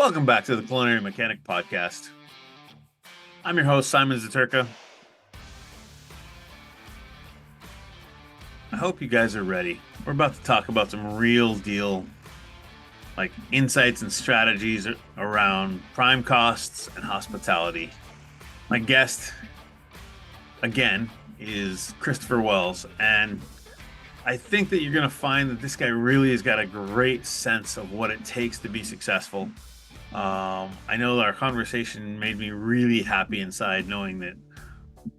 Welcome back to the Culinary Mechanic Podcast. I'm your host, Simon Zaturka. I hope you guys are ready. We're about to talk about some real deal, like insights and strategies around prime costs and hospitality. My guest, again, is Christopher Wells, and I think that you're going to find that this guy really has got a great sense of what it takes to be successful. I know that our conversation made me really happy inside, knowing that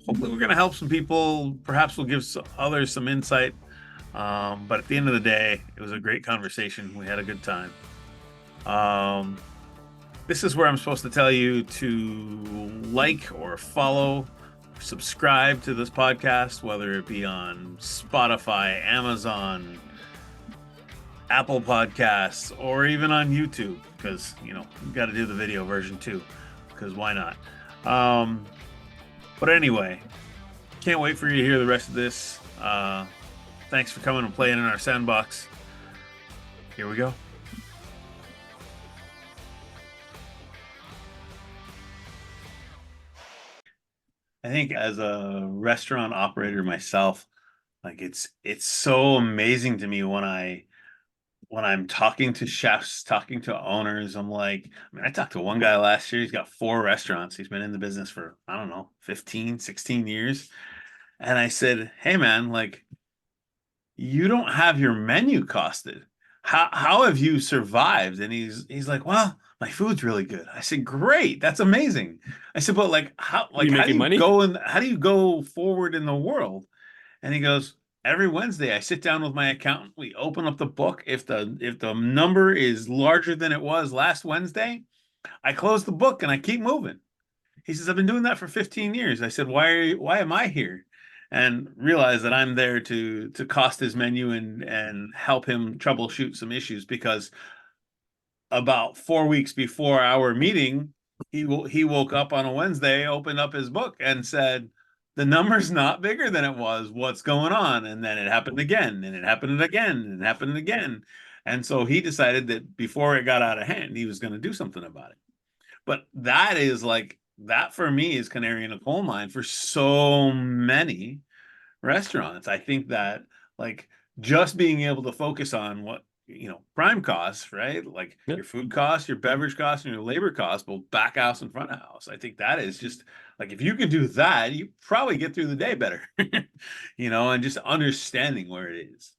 hopefully we're going to help some people. Perhaps we'll give others some insight. But at the end of the day, it was a great conversation. We had a good time. This is where I'm supposed to tell you to like or follow, subscribe to this podcast, whether it be on Spotify, Amazon, Apple Podcasts, or even on YouTube, because we've got to do the video version too, because why not? But anyway, can't wait for you to hear the rest of this. Thanks for coming and playing in our sandbox. Here we go. I think as a restaurant operator myself, like it's so amazing to me when I'm talking to chefs, talking to owners. I talked to one guy last year. He's got 4 restaurants. He's been in the business for, I don't know, 15, 16 years. And I said, hey man, you don't have your menu costed. How have you survived? And he's like, well, my food's really good. I said, great, that's amazing. I said, but how you how do making you money? how do you go forward in the world? And he goes, every Wednesday I sit down with my accountant. We open up the book. If the number is larger than it was last Wednesday, I close the book and I keep moving. He says, I've been doing that for 15 years. I said, why am I here? And realize that I'm there to cost his menu and help him troubleshoot some issues, because about 4 weeks before our meeting, he woke up on a Wednesday, opened up his book, and said, "The number's not bigger than it was. What's going on?" And then it happened again, and it happened again, and it happened again. And so he decided that before it got out of hand, he was going to do something about it. But that for me is canary in a coal mine for so many restaurants. I think that just being able to focus on what prime costs, right? Like Yeah. your food costs, your beverage costs, and your labor costs, both back house and front house. I think that is just if you can do that, you probably get through the day better. And just understanding where it is.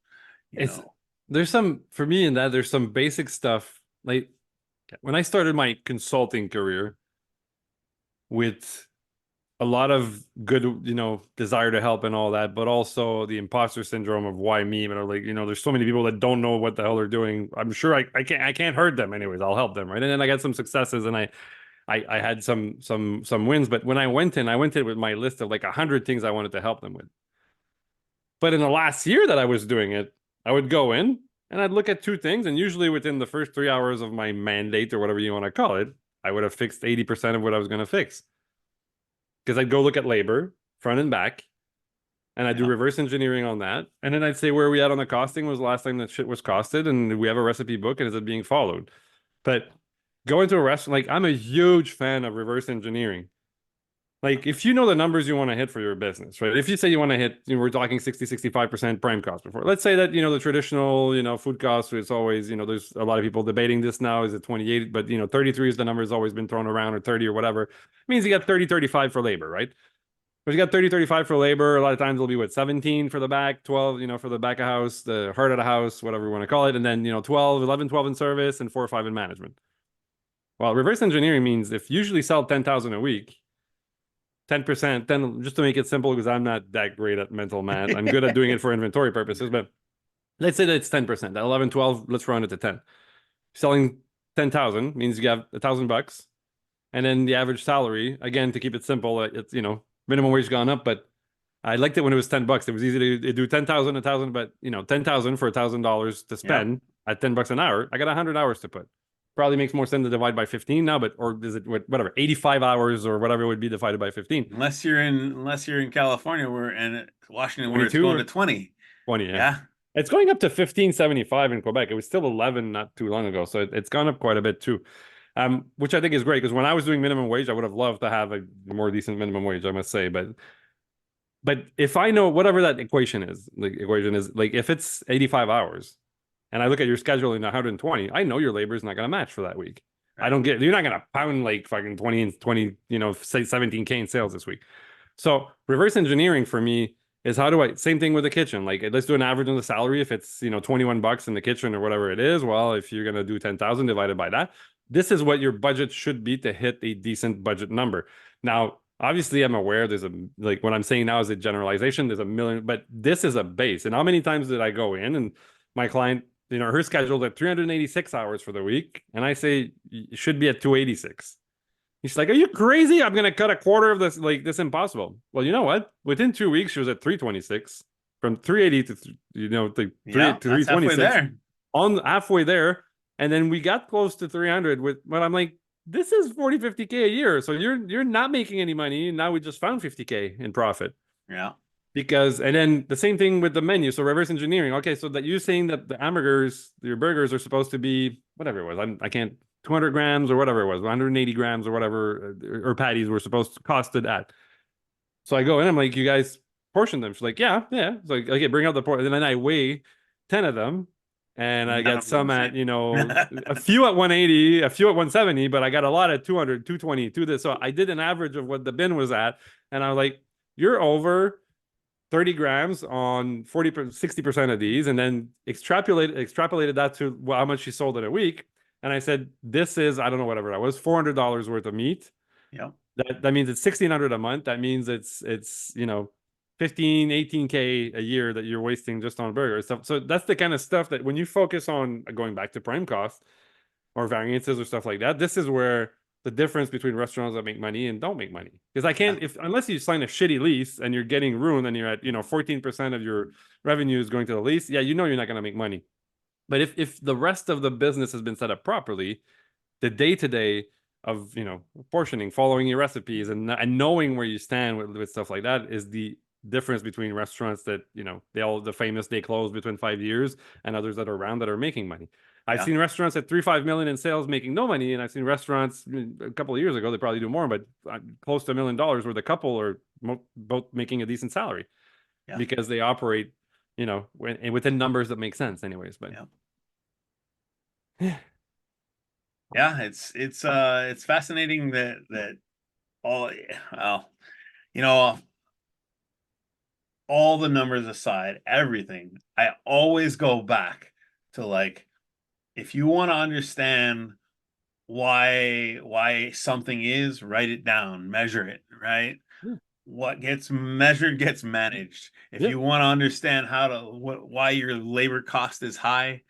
It's there's some for me in that there's some basic stuff. Like when I started my consulting career with a lot of good, desire to help and all that, but also the imposter syndrome of why me? But there's so many people that don't know what the hell they're doing. I'm sure I can't hurt them anyways. I'll help them, right? And then I got some successes and I had some wins. But when I went in with my list of 100 things I wanted to help them with. But in the last year that I was doing it, I would go in and I'd look at 2 things, and usually within the first 3 hours of my mandate or whatever you want to call it, I would have fixed 80% of what I was going to fix. Because I'd go look at labor, front and back, and I'd do reverse engineering on that. And then I'd say where we at on the costing was the last time that shit was costed, and we have a recipe book, and is it being followed? But going to a restaurant, I'm a huge fan of reverse engineering. If you know the numbers you want to hit for your business, right? If you say you want to hit, we're talking 60, 65% prime cost before. Let's say that, the traditional, food cost is always, there's a lot of people debating this now. Is it 28? But, 33 is the number that's always been thrown around, or 30 or whatever. It means you got 30, 35 for labor, right? But you got 30, 35 for labor. A lot of times it'll be 17 for the back, 12, for the back of house, the heart of the house, whatever you want to call it. And then, 12, 11, 12 in service, and 4 or 5 in management. Well, reverse engineering means if you usually sell 10,000 a week, 10%, then just to make it simple, because I'm not that great at mental math. I'm good at doing it for inventory purposes, but let's say that it's 10%. That 11, 12, let's run it to 10. Selling 10,000 means you have $1,000. And then the average salary, again, to keep it simple, it's, minimum wage gone up, but I liked it when it was $10. It was easy to do 10,000, 1,000, but 10,000 for $1,000 to spend at $10 an hour. I got 100 hours to put. Probably makes more sense to divide by 15 now, or is it whatever 85 hours or whatever it would be divided by 15? Unless you're in California, and Washington, where it's 22 going or to 20. 20, yeah. Yeah. It's going up to 15.75 in Quebec. It was still 11 not too long ago, so it's gone up quite a bit too. Which I think is great because when I was doing minimum wage, I would have loved to have a more decent minimum wage, I must say. But if I know whatever that equation is, the equation is like if it's 85 hours and I look at your schedule in 120, I know your labor is not going to match for that week. I Right. don't get, you're not going to pound like fucking 20 and 20, say 17K in sales this week. So reverse engineering for me is how do I, same thing with the kitchen. Like let's do an average on the salary. If it's, 21 bucks in the kitchen or whatever it is, well, if you're going to do 10,000 divided by that, this is what your budget should be to hit a decent budget number. Now, obviously I'm aware there's like what I'm saying now is a generalization. There's a million, but this is a base. And how many times did I go in and my client, her scheduled at 386 hours for the week. And I say, it should be at 286. He's like, "Are you crazy? I'm gonna cut a quarter of this. Like this, impossible." Well, you know what? Within 2 weeks, she was at 326, from 380 to the three Yeah, to that's halfway 326, there. on halfway there, and then we got close to 300. But I'm like, this is 40, 50K a year. So you're not making any money. Now we just found 50K in profit Yeah. because, and then the same thing with the menu. So reverse engineering. Okay, so that you're saying that the hamburgers, your burgers are supposed to be whatever it was. I can't 200 grams or whatever it was, 180 grams or whatever, or patties were supposed to cost it at. So I go in, I'm like, you guys portion them. She's like, yeah, yeah. So like, okay, bring out the portion. And then I weigh 10 of them. And I None got of them some the at, same. a few at 180, a few at 170, but I got a lot at 200, 220, to this. So I did an average of what the bin was at. And I was like, you're over 30 grams on 40, 60% of these, and then extrapolated that to how much she sold in a week. And I said, this is, I don't know, whatever that was, $400 worth of meat. Yep. That means it's 1,600 a month. That means it's 15, 18K a year that you're wasting just on burgers. So that's the kind of stuff that when you focus on going back to prime cost or variances or stuff like that, this is where the difference between restaurants that make money and don't make money. Because I Yeah. can't, if unless you sign a shitty lease and you're getting ruined and you're at 14% of your revenue is going to the lease, yeah, you're not going to make money. But if the rest of the business has been set up properly, the day to day of portioning, following your recipes, and knowing where you stand with stuff like that is the difference between restaurants that the famous they close between 5 years and others that are around that are making money. I've Yeah. seen restaurants at 3-5 million in sales making no money, and I've seen restaurants a couple of years ago they probably do more, but close to $1 million where the couple are both making a decent salary Yeah. because they operate within numbers that make sense anyways. But Yeah. Yeah, it's fascinating that all well, you know, all the numbers aside, everything, I always go back to like if you want to understand why something is, write it down, measure it, right? yeah, What gets measured gets managed. If yeah, you want to understand why your labor cost is high,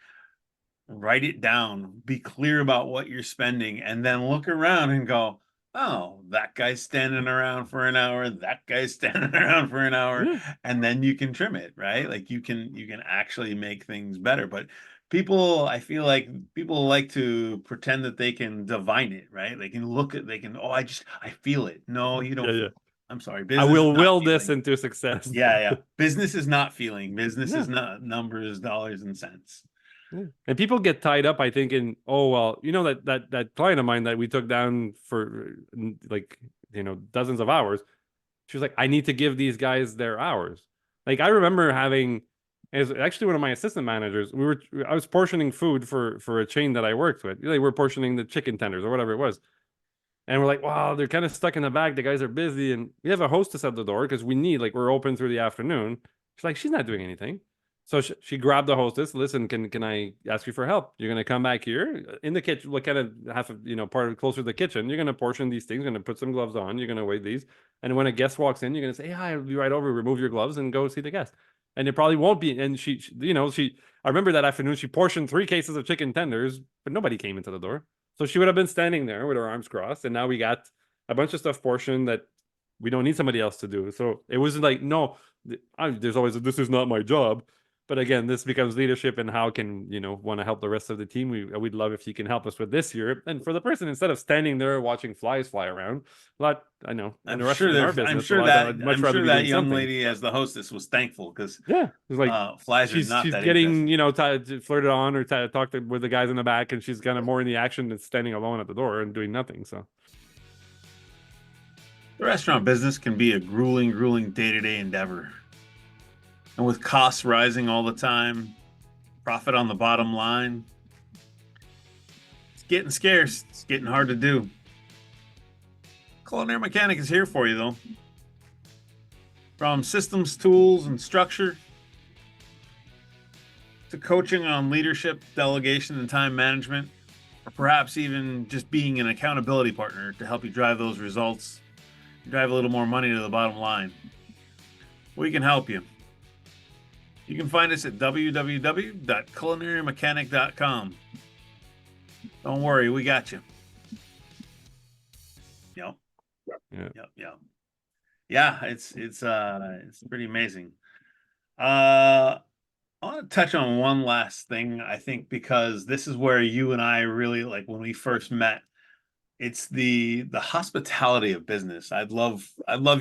write it down, be clear about what you're spending, and then look around and go, oh, that guy's standing around for an hour, that guy's standing around for an hour, yeah, and then you can trim it, right? Like you can actually make things better. But people, I feel like people like to pretend that they can divine it, right? They can, oh, I feel it. No, you don't yeah. feel it. I'm sorry, I business is will not will this feeling. into success. Yeah, yeah. Business is not feeling. Business is No. not numbers, dollars, and cents. Yeah. And people get tied up, I think, in oh well, that client of mine that we took down for like dozens of hours. She was like, I need to give these guys their hours. Like I remember having as actually one of my assistant managers. I was portioning food for a chain that I worked with. They were portioning the chicken tenders or whatever it was. And we're like, wow, they're kind of stuck in the back. The guys are busy. And we have a hostess at the door because we're open through the afternoon. She's like, she's not doing anything. So she grabbed the hostess. Listen, can I ask you for help? You're gonna come back here in the kitchen, like kind of half of part of closer to the kitchen. You're gonna portion these things. You're gonna put some gloves on. You're gonna weigh these. And when a guest walks in, you're gonna say, hey, hi, I'll be right over. Remove your gloves and go see the guest. And it probably won't be. And she I remember that afternoon she portioned 3 cases of chicken tenders, but nobody came into the door. So she would have been standing there with her arms crossed, and now we got a bunch of stuff portioned that we don't need somebody else to do. So it was like, no, there's always this is not my job. But again, this becomes leadership, and how can want to help the rest of the team. We'd love if you can help us with this year. And for the person, instead of standing there watching flies fly around, a lot I know in the rest in our business, a lot I'd much I'm rather sure be that doing young something. lady as the hostess was thankful because Yeah, it's like flies are she's not she's that getting interesting. flirted on or talked with the guys in the back, and she's kind of more in the action than standing alone at the door and doing nothing. So The restaurant business can be a grueling, grueling day-to-day endeavor. And with costs rising all the time, profit on the bottom line, it's getting scarce. It's getting hard to do. Culinary Mechanic is here for you, though. From systems, tools, and structure to coaching on leadership, delegation, and time management, or perhaps even just being an accountability partner to help you drive those results, drive a little more money to the bottom line. We can help you. You can find us at www.culinarymechanic.com. Don't worry, we got you. Yep. yeah. Yep. Yeah, it's pretty amazing. I want to touch on one last thing, I think, because this is where you and I really, like, when we first met, it's the hospitality of business. I'd love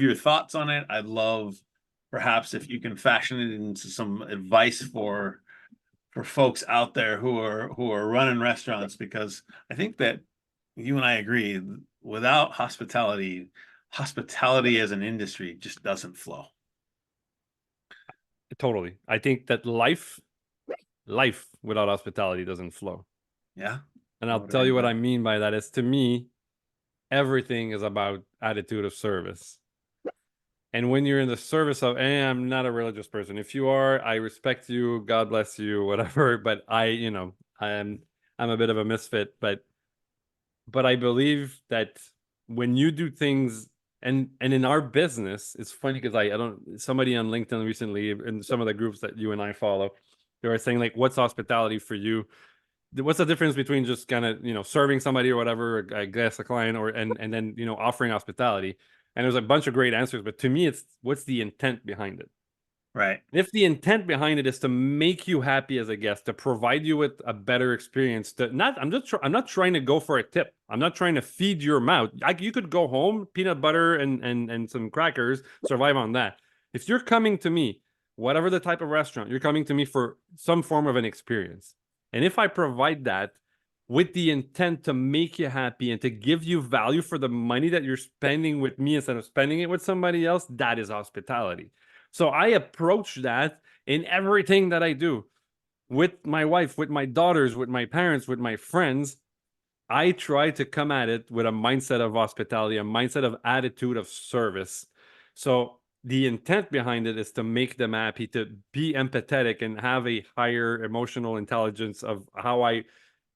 your thoughts on it. I'd love perhaps if you can fashion it into some advice for folks out there who are running restaurants, because I think that you and I agree, without hospitality as an industry just doesn't flow. Totally. I think that life without hospitality doesn't flow. Yeah, And I I'll would tell agree you with what I that. mean by that is, to me, everything is about attitude of service. And when you're in the service of, and I'm not a religious person. If you are, I respect you, God bless you, whatever. But I'm a bit of a misfit. But I believe that when you do things, and in our business, it's funny because I don't, somebody on LinkedIn recently in some of the groups that you and I follow, they were saying, like, what's hospitality for you? What's the difference between just kind of serving somebody or whatever, I guess a client, or and then offering hospitality? And there's a bunch of great answers, but to me, it's what's the intent behind it. Right. If the intent behind it is to make you happy as a guest, to provide you with a better experience, to not, I'm not trying to go for a tip. I'm not trying to feed your mouth. You could go home, peanut butter and some crackers, survive on that. If you're coming to me, whatever the type of restaurant, you're coming to me for some form of an experience. And if I provide that with the intent to make you happy and to give you value for the money that you're spending with me instead of spending it with somebody else, that is hospitality. So I approach that in everything that I do, with my wife, with my daughters, with my parents, with my friends. I try to come at it with a mindset of hospitality, a mindset of attitude of service. So the intent behind it is to make them happy, to be empathetic and have a higher emotional intelligence of how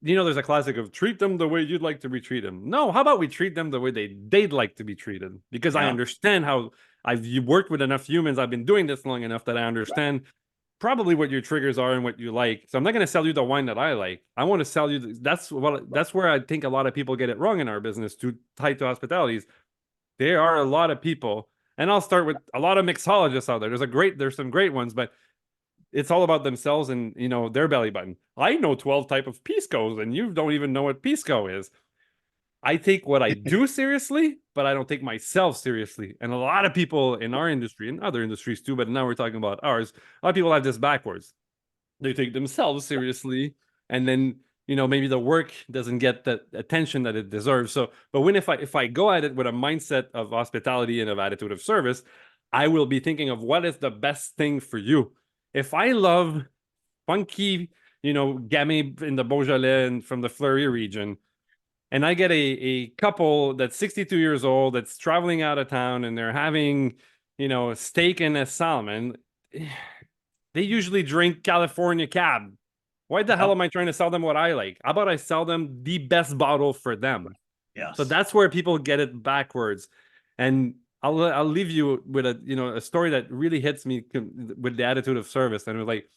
there's a classic of treat them the way you'd like to be treated. No, how about we treat them the way they'd like to be treated? Because I Yeah. understand how I've worked with enough humans. I've been doing this long enough that I understand probably what your triggers are and what you like. So I'm not going to sell you the wine that I like. I want to sell you. That's where I think a lot of people get it wrong in our business, to tied to hospitalities. There are a lot of people, and I'll start with a lot of mixologists out there. There's some great ones, but it's all about themselves and their belly button. I know 12 type of piscos, and you don't even know what pisco is. I take what I do seriously, but I don't take myself seriously. And a lot of people in our industry and other industries too, but now we're talking about ours. A lot of people have this backwards. They take themselves seriously, and then maybe the work doesn't get the attention that it deserves. So, but if I go at it with a mindset of hospitality and of attitude of service, I will be thinking of what is the best thing for you. If I love funky, gamay in the Beaujolais and from the Fleury region, and I get a couple that's 62 years old that's traveling out of town and they're having, a steak and a salmon, they usually drink California Cab. Why the hell Yep. am I trying to sell them what I like? How about I sell them the best bottle for them? So Yes. that's where people get it backwards. And I'll leave you with a story that really hits me with the attitude of service. And it was like,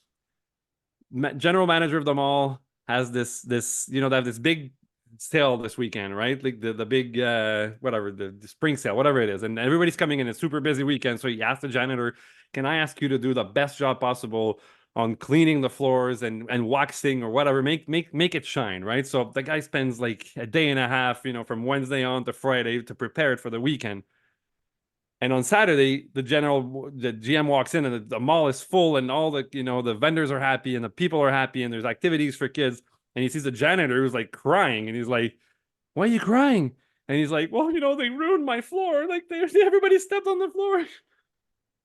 general manager of the mall has this they have this big sale this weekend, right? Like the big whatever, the spring sale, whatever it is, and everybody's coming in. It's super busy weekend, so he asked the janitor, "Can I ask you to do the best job possible on cleaning the floors and waxing or whatever, make it shine, right? So the guy spends like a day and a half, from Wednesday on to Friday to prepare it for the weekend. And on Saturday, the GM walks in and the mall is full and all the vendors are happy and the people are happy and there's activities for kids. And he sees the janitor who's like crying and he's like, "Why are you crying?" And he's like, "Well, they ruined my floor. Like everybody stepped on the floor."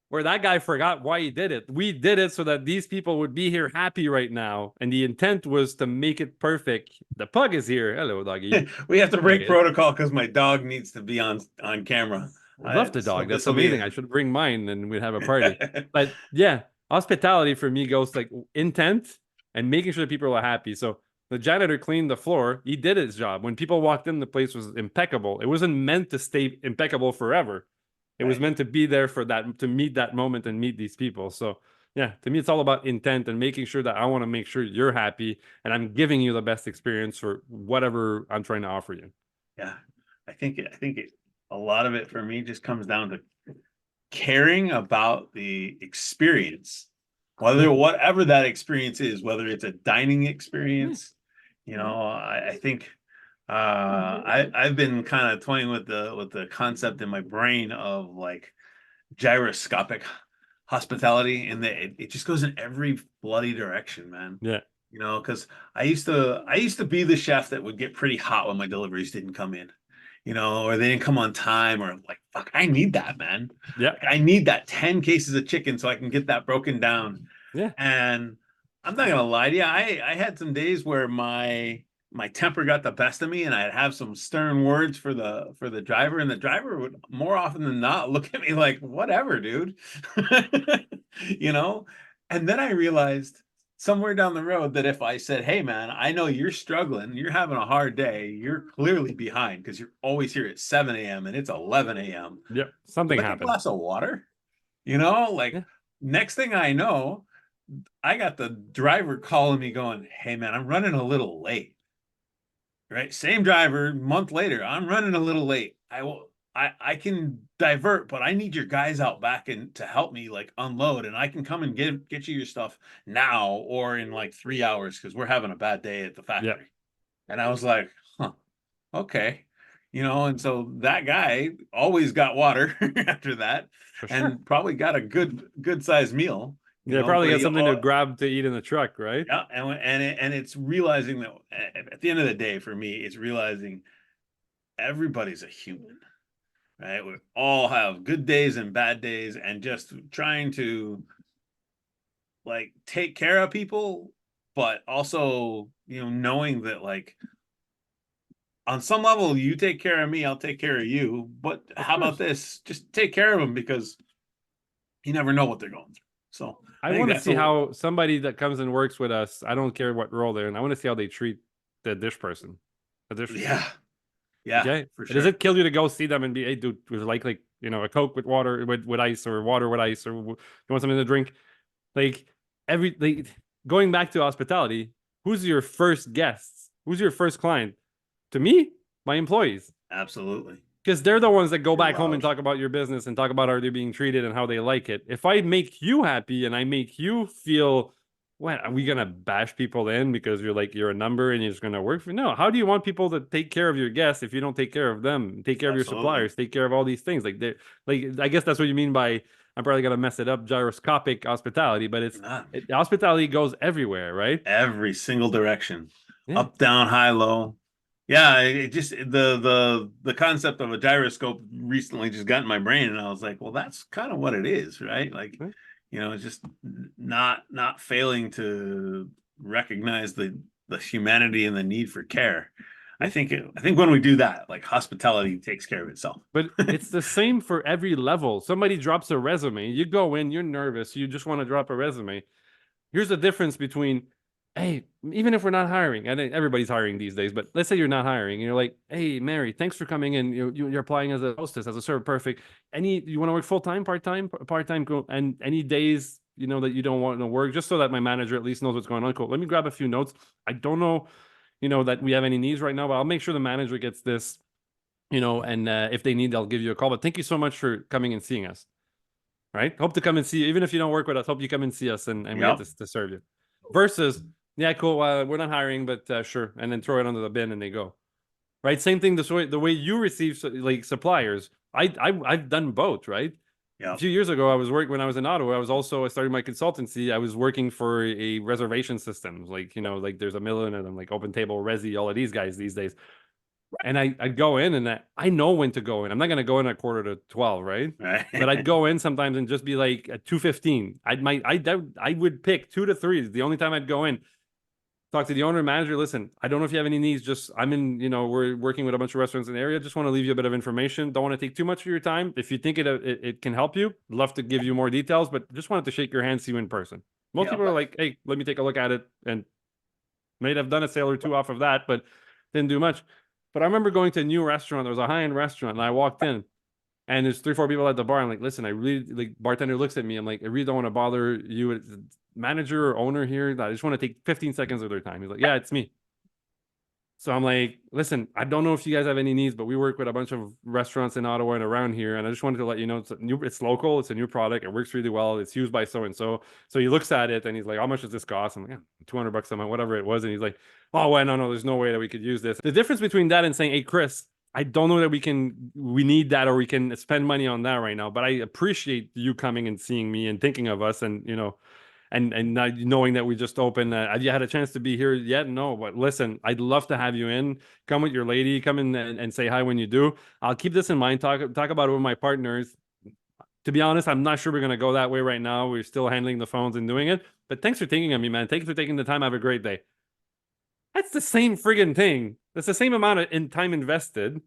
Where that guy forgot why he did it. We did it so that these people would be here happy right now. And the intent was to make it perfect. The pug is here. Hello, doggy. We have to There he break is. protocol because my dog needs to be on camera. I love the So dog. this That's will be amazing. I should bring mine and we'd have a party. But yeah, hospitality for me goes like intent and making sure that people are happy. So the janitor cleaned the floor. He did his job. When people walked in, the place was impeccable. It wasn't meant to stay impeccable forever. It was right. meant to be there for that, to meet that moment and meet these people. So yeah, to me, it's all about intent and making sure that I want to make sure you're happy and I'm giving you the best experience for whatever I'm trying to offer you. Yeah, a lot of it for me just comes down to caring about the experience, Yeah. whatever that experience is, whether it's a dining Yeah. experience. I think I've been kind of toying with the concept in my brain of like gyroscopic hospitality, and that it just goes in every bloody direction, man. Yeah. Because I used to be the chef that would get pretty hot when my deliveries didn't come in, or they didn't come on time, or like, fuck, I need that, man. Yeah. Like, I need that 10 cases of chicken so I can get that broken down. Yeah. And I'm not gonna lie to you, I had some days where my temper got the best of me, and I'd have some stern words for the driver, and the driver would more often than not look at me like, whatever, dude. you know? And then I realized somewhere down the road that if I said, "Hey man, I know you're struggling, you're having a hard day, you're clearly behind because you're always here at 7 a.m. and it's 11 a.m. Yeah. Would you Something like a happened. glass of water?" Like Yeah. next thing I know, I got the driver calling me going, "Hey man, I'm running a little late." Right? Same driver, month later, "I'm running a little late. I can divert, but I need your guys out back and to help me like unload, and I can come and get you your stuff now or in like 3 hours because we're having a bad day at the Yeah. factory." And I was like, huh, okay. And so that guy always got water after that, For sure. and probably got a good sized meal, Yeah. Probably but got he something to grab to eat in the truck, right? yeah, and it's realizing that at the end of the day, for me, it's realizing everybody's a human, right? We all have good days and bad days, and just trying to like take care of people, but also, knowing that like on some level, you take care of me, I'll take care of you. But Of how about course. this? Just take care of them because you never know what they're going through. So I I think want to that's see a how somebody that comes and works with us, I don't care what role they're in, I want to see how they treat the dish person, the dish. yeah, yeah, Okay. for Does sure. it kill you to go see them and be, "Hey, dude, would you like a Coke with water with ice or water with ice or you want something to drink?" Like going back to hospitality, who's your first guests? Who's your first client? To me, my employees. Absolutely. Because they're the ones that go You're back home and loved. talk about your business and talk about how they're being treated and how they like it. If I make you happy and I make you feel, what, are we gonna bash people in because you're a number and you're just gonna work for? No. How do you want people to take care of your guests if you don't take care of them, take care of your Absolutely. suppliers, take care of all these things? Like I guess that's what you mean by, I'm probably gonna mess it up, gyroscopic hospitality, but Not hospitality goes everywhere, right? every single direction, Yeah. up, down, high, low. Yeah, it just the concept of a gyroscope recently just got in my brain, and I was like, well, that's kind of what it is, right? Like, Yeah. it's just not failing to recognize the humanity and the need for care. I Yeah. think I think when we do that, like hospitality takes care of itself. But it's the same for every level. Somebody drops a resume, you go in, you're nervous, you just want to drop a resume. Here's the difference between, hey, even if we're not hiring, and everybody's hiring these days, but let's say you're not hiring, and you're like, "Hey, Mary, thanks for coming in. You're applying as a hostess, as a server, perfect. You want to work full time, part time, cool. And any days that you don't want to work, just so that my manager at least knows what's going on. Cool. Let me grab a few notes. I don't know, that we have any needs right now, but I'll make sure the manager gets this, and if they need, they'll give you a call. But thank you so much for coming and seeing us. right? Hope to come and see you, even if you don't work with us. Hope you come and see us, and we get Yep. to serve you. Versus, yeah, cool. We're not hiring, but sure, and then throw it under the bin and they go. Right? Same thing. The way you receive like suppliers. I've done both. Right? A Yep. few years ago, I was working when I was in Ottawa. I started my consultancy. I was working for a reservation system, like like there's a million of them, like Open Table, Resi, all of these guys these days. And I'd go in, and I know when to go in. I'm not gonna go in at quarter to 12, right? Right. But I'd go in sometimes and just be like at 2:15. I would pick 2 to 3. The only time I'd go in, talk to the owner and manager. Listen, I don't know if you have any needs. Just I'm in, we're working with a bunch of restaurants in the area. Just want to leave you a bit of information. Don't want to take too much of your time. If you think it can help you, love to give you more details, but just wanted to shake your hand, see you in person. Most Yep. people are like, hey, let me take a look at it, and may have done a sale or two off of that, but didn't do much. But I remember going to a new restaurant. There was a high-end restaurant, and I walked in, and there's 3, 4 people at the bar. I'm like, listen, I really like bartender looks at me. I'm like, I really don't want to bother you, manager or owner here. I just want to take 15 seconds of their time. He's like, yeah, it's me. So I'm like, listen, I don't know if you guys have any needs, but we work with a bunch of restaurants in Ottawa and around here, and I just wanted to let you know it's local, it's a new product, it works really well, it's used by so and so. So he looks at it and he's like, how much does this cost? I'm like, yeah, $200 a month, whatever it was, and he's like, oh well, no, there's no way that we could use this. The difference between that and saying, hey, Chris, I don't know that we need that or we can spend money on that right now, but I appreciate you coming and seeing me and thinking of us, and and not knowing that we just opened. Have you had a chance to be here yet? No, but listen, I'd love to have you in. Come with your lady. Come in and say hi when you do. I'll keep this in mind. Talk about it with my partners. To be honest, I'm not sure we're gonna go that way right now. We're still handling the phones and doing it. But thanks for thinking of me, man. Thanks for taking the time. Have a great day. That's the same friggin' thing. That's the same amount of time invested.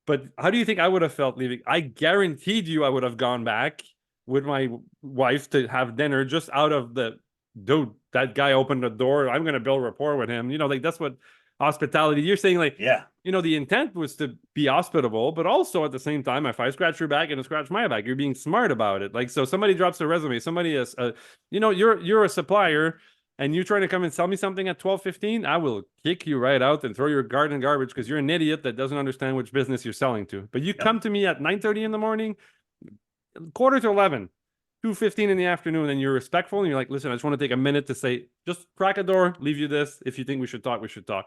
But how do you think I would have felt leaving? I guaranteed you I would have gone back with my wife to have dinner just out of the dude, that guy opened the door. I'm gonna build rapport with him. Like that's what hospitality. You're saying like, Yeah. the intent was to be hospitable, but also at the same time, if I scratch your back and scratch my back, you're being smart about it. Like, so somebody drops a resume, somebody is, you're a supplier, and you trying to come and sell me something at 12:15, I will kick you right out and throw your garden garbage because you're an idiot that doesn't understand which business you're selling to. But you Yep. come to me at 9:30 in the morning, quarter to 11, 2:15 in the afternoon, and you're respectful and you're like, listen, I just want to take a minute to say, just crack a door, leave you this. If you think we should talk, we should talk.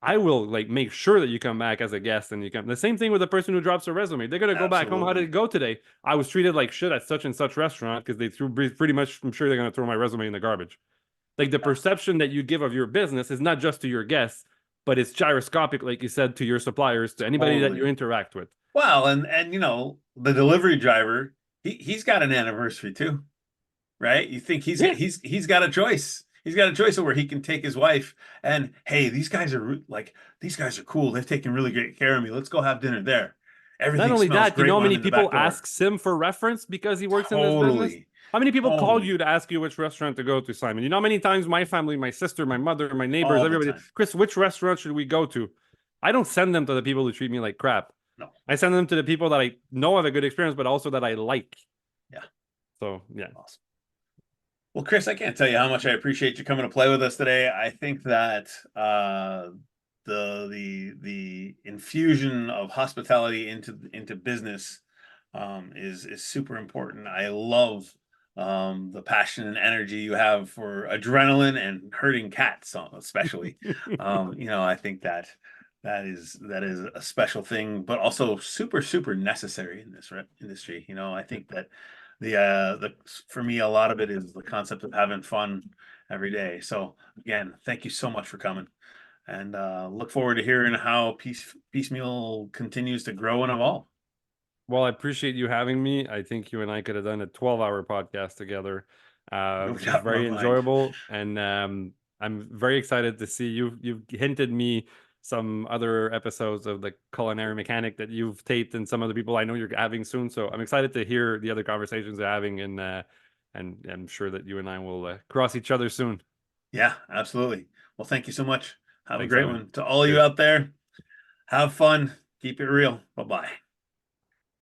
I will like make sure that you come back as a guest and you come. The same thing with the person who drops a resume. They're gonna go back home. How did Absolutely. it go today? I was treated like shit at such and such restaurant because they threw pretty much. I'm sure they're gonna throw my resume in the garbage. Like the perception that you give of your business is not just to your guests, but it's gyroscopic, like you said, to your suppliers, to anybody that you Totally. interact with. Well, and the delivery driver, he's got an anniversary too, right? You think Yeah, he's got a choice. He's got a choice of where he can take his wife and, hey, these guys are cool. They've taken really great care of me. Let's go have dinner there. not Everything only smells that, great how when I'm many in the back people door. ask Sim for reference because he works in this business? Totally. How many people call Totally. you to ask you which restaurant to go to, Simon? You know how many times my family, my sister, my mother, my neighbors, All the everybody, time. Chris, which restaurant should we go to? I don't send them to the people who treat me like crap. No. I send them to the people that I know have a good experience, but also that I like. Yeah. So, yeah. Awesome. Well, Chris, I can't tell you how much I appreciate you coming to play with us today. I think that the infusion of hospitality into business is super important. I love the passion and energy you have for adrenaline and herding cats, especially. I think that is a special thing, but also super super necessary in this industry. I think that the for me a lot of it is the concept of having fun every day. So again, thank you so much for coming, and look forward to hearing how piecemeal continues to grow and evolve. Well, I appreciate you having me. I think you and I could have done a 12-hour podcast together. No This was doubt in my very mind. enjoyable, and I'm very excited to see you. You've hinted me some other episodes of the culinary mechanic that you've taped, and some other people I know you're having soon. So I'm excited to hear the other conversations you're having, and I'm sure that you and I will cross each other soon. Yeah, absolutely. Well, thank you so much. Have a Thanks, great Simon. one. To all you Cheers. out there, have fun. Keep it real. Bye bye.